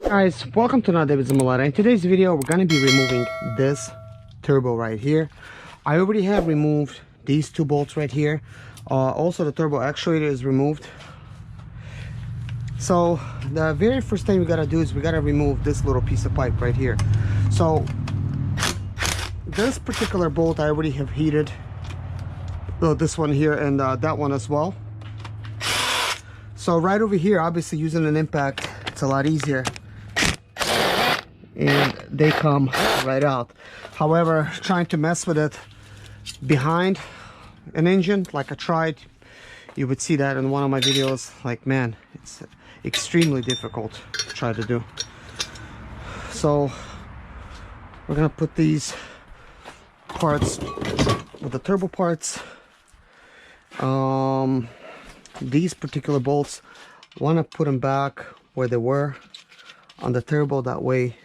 Guys, welcome to another Zimaleta. In today's video we're going to be removing this turbo right here. I already have removed these two bolts right here. Also the turbo actuator is removed. So the very first thing we got to do is we got to remove this little piece of pipe right here. So this particular bolt I already have heated, this one here and that one as well. So right over here, obviously using an impact, it's a lot easier and they come right out. However, trying to mess with it behind an engine like I tried, you would see that in one of my videos. Like, man, it's extremely difficult to try to do. So we're gonna put these parts with the turbo parts. These particular bolts, want to put them back where they were on the turbo. That way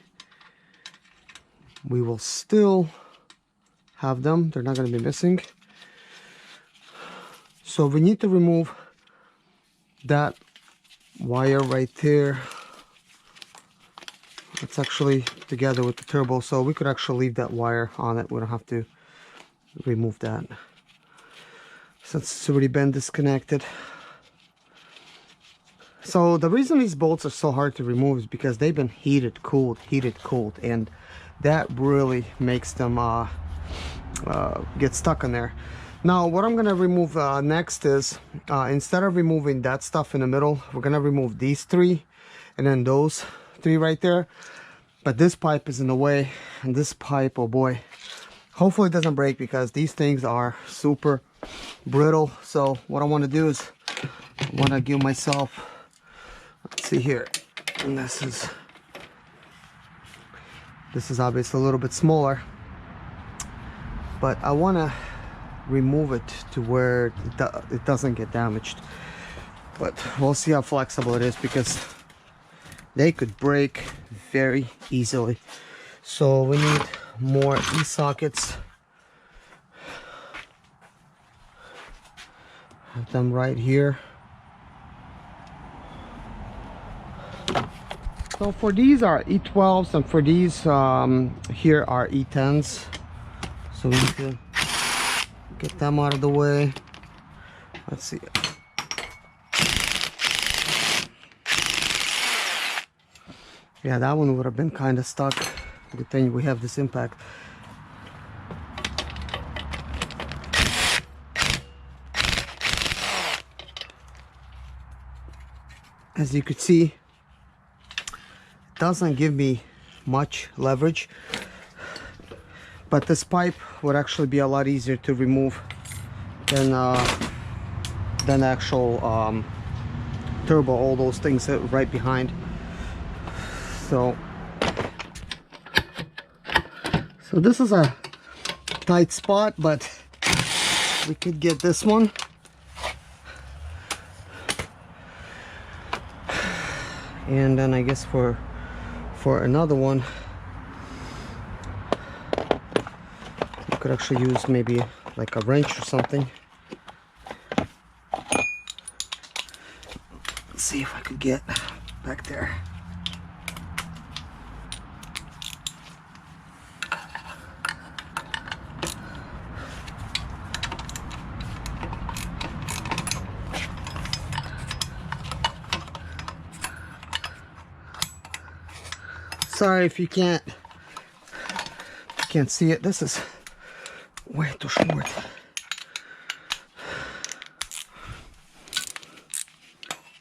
we will still have them, they're not going to be missing. So we need to remove that wire right there. It's actually together with the turbo, so we could actually leave that wire on it. We don't have to remove that since it's already been disconnected. So the reason these bolts are so hard to remove is because they've been heated, cooled, and that really makes them get stuck in there. Now what I'm gonna remove next is instead of removing that stuff in the middle, we're gonna remove these three and then those three right there. But this pipe is in the way, and this pipe, oh boy, hopefully it doesn't break because these things are super brittle. So what I want to do is I want to give myself, let's see here, and this is obviously a little bit smaller, but I want to remove it to where it doesn't get damaged. But we'll see how flexible it is because they could break very easily. So we need more e-sockets. Have them right here. So for these are E12s, and for these here are E10s. So we need to get them out of the way. Let's see. Yeah, that one would have been kind of stuck. Good thing we have this impact. As you could see, it doesn't give me much leverage, but this pipe would actually be a lot easier to remove than the actual turbo, all those things right behind. So this is a tight spot, but we could get this one. And then I guess for another one, you could actually use maybe like a wrench or something. Let's see if I could get back there. Sorry if you can't see it. This is way too short.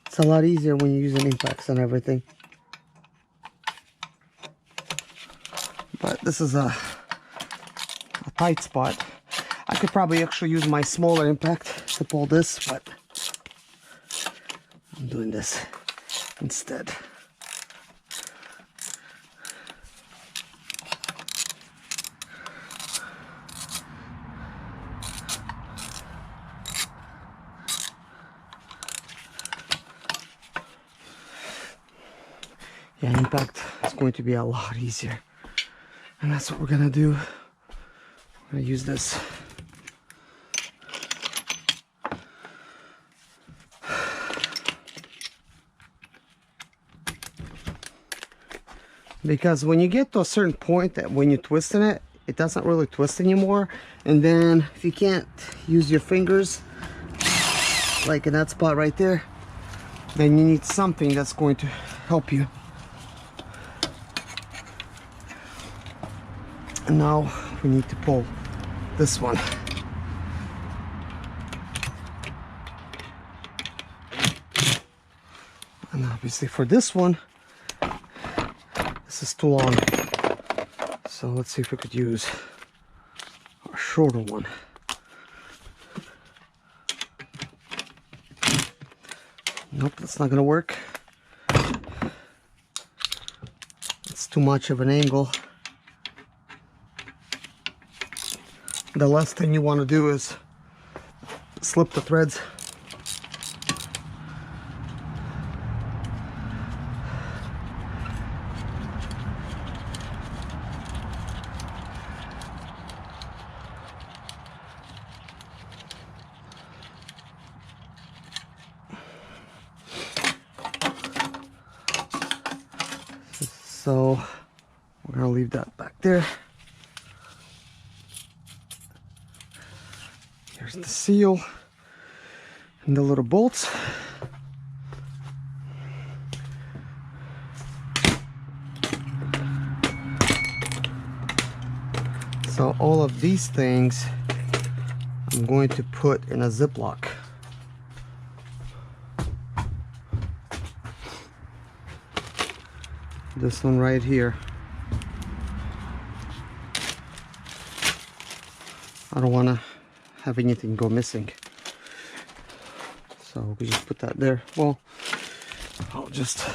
It's a lot easier when you're using impacts and everything. But this is a tight spot. I could probably actually use my smaller impact to pull this, but I'm doing this instead. Yeah, impact is going to be a lot easier, and that's what we're gonna do. I'm gonna use this. because when you get to a certain point that when you're twisting it, it doesn't really twist anymore. And then if you can't use your fingers, like in that spot right there, then you need something that's going to help you. And now we need to pull this one. And obviously for this one, this is too long. So let's see if we could use a shorter one. Nope, that's not gonna work. It's too much of an angle. The last thing you want to do is slip the threads. So we're gonna leave that back there. Here's the seal and the little bolts. So all of these things I'm going to put in a Ziploc. This one right here. I don't want to have anything go missing. So we just put that there. Well, I'll just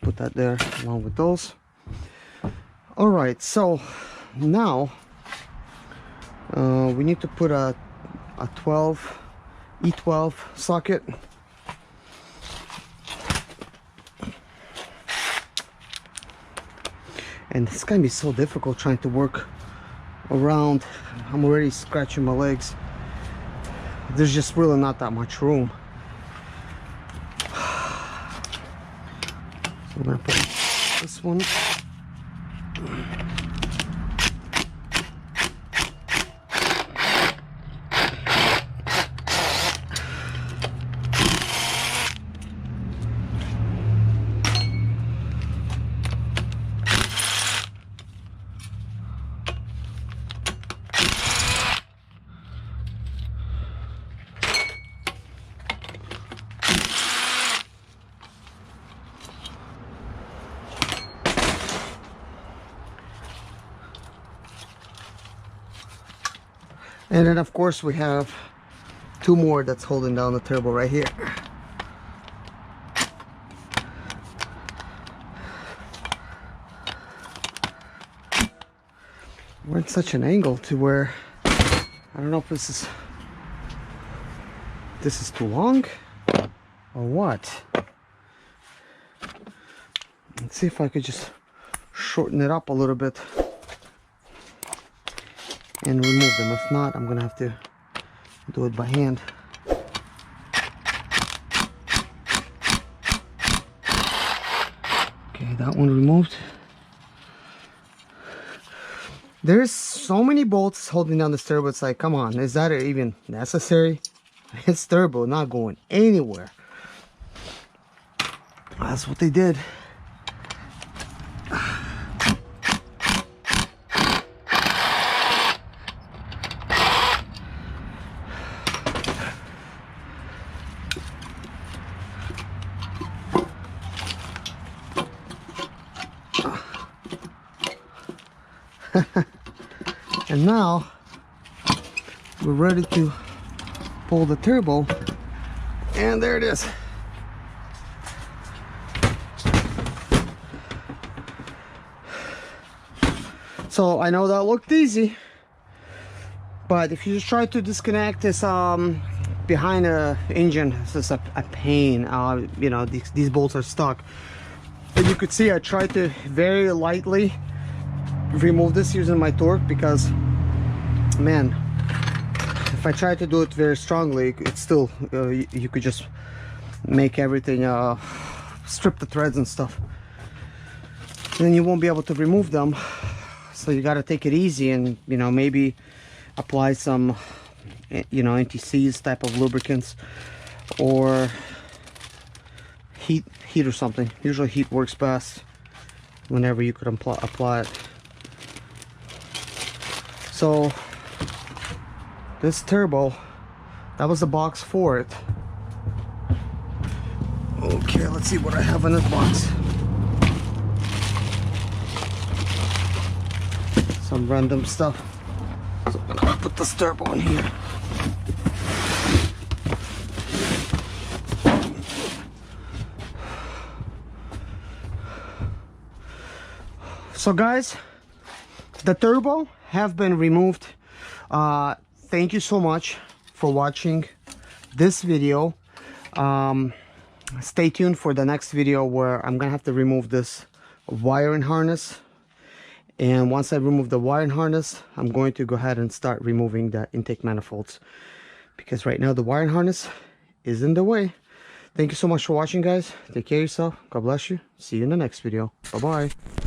put that there along with those. All right, so now we need to put a 12 E12 socket. And it's gonna be so difficult trying to work around. I'm already scratching my legs. There's just really not that much room. So we're gonna put this one. And then of course we have two more that's holding down the turbo right here. We're at such an angle to where I don't know if this is too long or what. Let's see if I could just shorten it up a little bit and remove them. If not, I'm gonna have to do it by hand. Okay, that one removed. There's so many bolts holding down this turbo. It's like, come on, is that even necessary? It's turbo, not going anywhere. That's what they did. And now we're ready to pull the turbo, and there it is. So I know that looked easy, but if you just try to disconnect this behind the engine, it's just a pain. You know, these bolts are stuck. And you could see I tried to very lightly remove this using my torque, because man, if I try to do it very strongly, it's still you could just make everything strip the threads and stuff. then you won't be able to remove them. So you got to take it easy and, you know, maybe apply some, you know, anti-seize type of lubricants, or heat or something. Usually heat works best whenever you could apply it. So this turbo, that was the box for it. Okay, let's see what I have in this box. Some random stuff. So I'm gonna put this turbo in here. So guys, the turbo have been removed. Thank you so much for watching this video. Stay tuned for the next video where I'm gonna have to remove this wiring harness. And once I remove the wiring harness, I'm going to go ahead and start removing the intake manifolds, because right now the wiring harness is in the way. Thank you so much for watching, guys. Take care of yourself. God bless you. See you in the next video. Bye-bye.